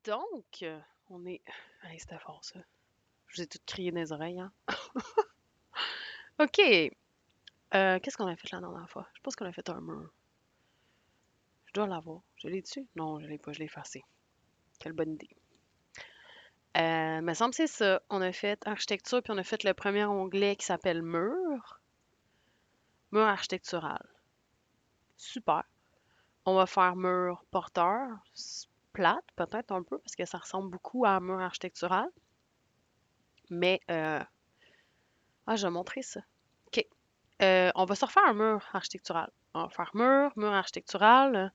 Donc, on est... Hey, c'était fort, ça. Je vous ai tout crié dans les oreilles, hein? OK. Qu'est-ce qu'on a fait la dernière fois? Je pense qu'on a fait un mur. Je dois l'avoir. Je l'ai dessus? Non, je l'ai pas. Je l'ai effacé. Quelle bonne idée. Me semble que c'est ça. On a fait architecture, puis on a fait le premier onglet qui s'appelle mur. Mur architectural. Super. On va faire mur porteur. Plate, peut-être un peu, parce que ça ressemble beaucoup à un mur architectural. Mais, je vais montrer ça. OK. On va se refaire un mur architectural. On va faire mur architectural,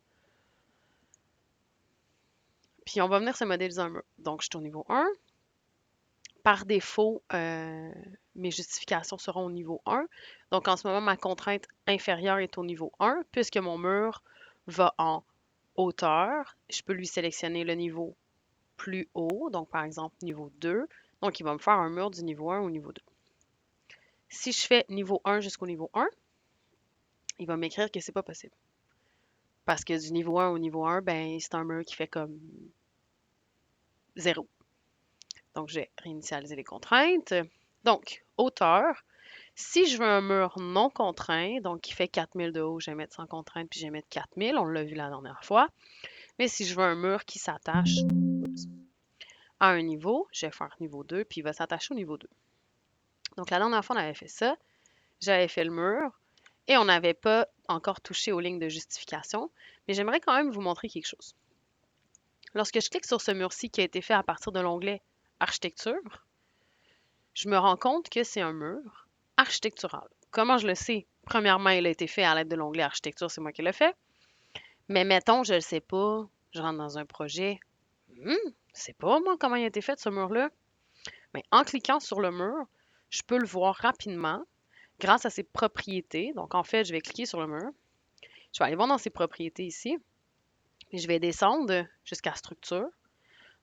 puis on va venir se modéliser un mur. Donc, je suis au niveau 1. Par défaut, mes justifications seront au niveau 1. Donc, en ce moment, ma contrainte inférieure est au niveau 1, puisque mon mur va en hauteur. Je peux lui sélectionner le niveau plus haut, donc par exemple niveau 2. Donc, il va me faire un mur du niveau 1 au niveau 2. Si je fais niveau 1 jusqu'au niveau 1, il va m'écrire que c'est pas possible. Parce que du niveau 1 au niveau 1, ben, c'est un mur qui fait comme 0. Donc, je vais réinitialiser les contraintes. Donc, hauteur. Si je veux un mur non contraint, donc qui fait 4000 de haut, je vais mettre sans contrainte, puis je vais mettre 4000. On l'a vu la dernière fois. Mais si je veux un mur qui s'attache à un niveau, je vais faire niveau 2, puis il va s'attacher au niveau 2. Donc, la dernière fois, on avait fait ça. J'avais fait le mur et on n'avait pas encore touché aux lignes de justification. Mais j'aimerais quand même vous montrer quelque chose. Lorsque je clique sur ce mur-ci qui a été fait à partir de l'onglet Architecture, je me rends compte que c'est un mur architectural. Comment je le sais? Premièrement, il a été fait à l'aide de l'onglet Architecture, c'est moi qui l'ai fait. Mais mettons, je ne le sais pas, je rentre dans un projet. Je sais pas, moi, comment il a été fait, ce mur-là. Mais en cliquant sur le mur, je peux le voir rapidement grâce à ses propriétés. Donc, en fait, je vais cliquer sur le mur. Je vais aller voir dans ses propriétés ici. Et je vais descendre jusqu'à Structure.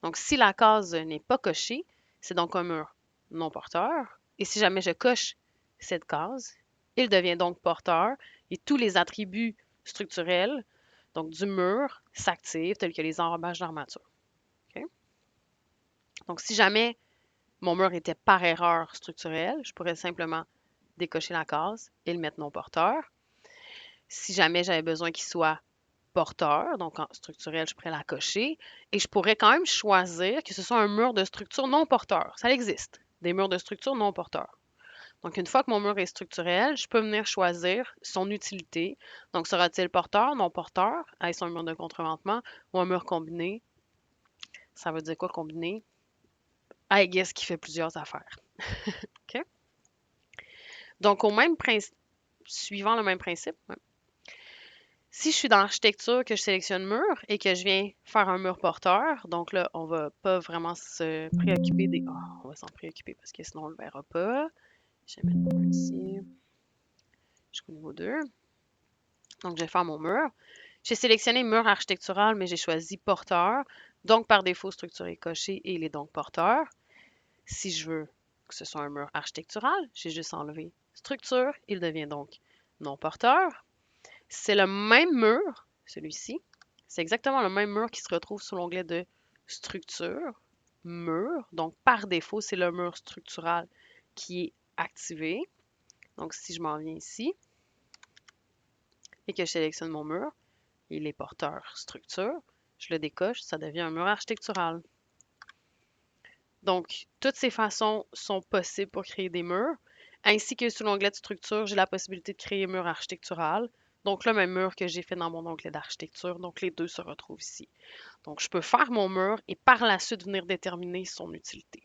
Donc, si la case n'est pas cochée, c'est donc un mur non porteur. Et si jamais je coche cette case, il devient donc porteur et tous les attributs structurels, donc du mur, s'activent, tels que les enrobages d'armature. OK? Donc, si jamais mon mur était par erreur structurelle, je pourrais simplement décocher la case et le mettre non porteur. Si jamais j'avais besoin qu'il soit porteur, donc en structurel, je pourrais la cocher. Et je pourrais quand même choisir que ce soit un mur de structure non porteur. Ça existe, des murs de structure non porteurs. Donc, une fois que mon mur est structurel, je peux venir choisir son utilité. Donc, sera-t-il porteur, non porteur? Est-ce un mur de contreventement ou un mur combiné? Ça veut dire quoi combiné? I guess qui fait plusieurs affaires. OK? Donc, au même principe, suivant le même principe, ouais. Si je suis dans l'architecture, que je sélectionne mur et que je viens faire un mur porteur, donc là, on va pas vraiment se préoccuper des... on va s'en préoccuper parce que sinon on le verra pas. Je vais mettre un ici jusqu'au niveau 2. Donc, je vais faire mon mur. J'ai sélectionné mur architectural, mais j'ai choisi porteur. Donc, par défaut, structure est cochée et il est donc porteur. Si je veux que ce soit un mur architectural, j'ai juste enlevé structure. Il devient donc non porteur. C'est le même mur, celui-ci. C'est exactement le même mur qui se retrouve sous l'onglet de structure, mur. Donc, par défaut, c'est le mur structural qui est activé. Donc, si je m'en viens ici et que je sélectionne mon mur, il est porteur structure, je le décoche, ça devient un mur architectural. Donc, toutes ces façons sont possibles pour créer des murs, ainsi que sous l'onglet de structure, j'ai la possibilité de créer un mur architectural. Donc, le même mur que j'ai fait dans mon onglet d'architecture. Donc, les deux se retrouvent ici. Donc, je peux faire mon mur et par la suite venir déterminer son utilité.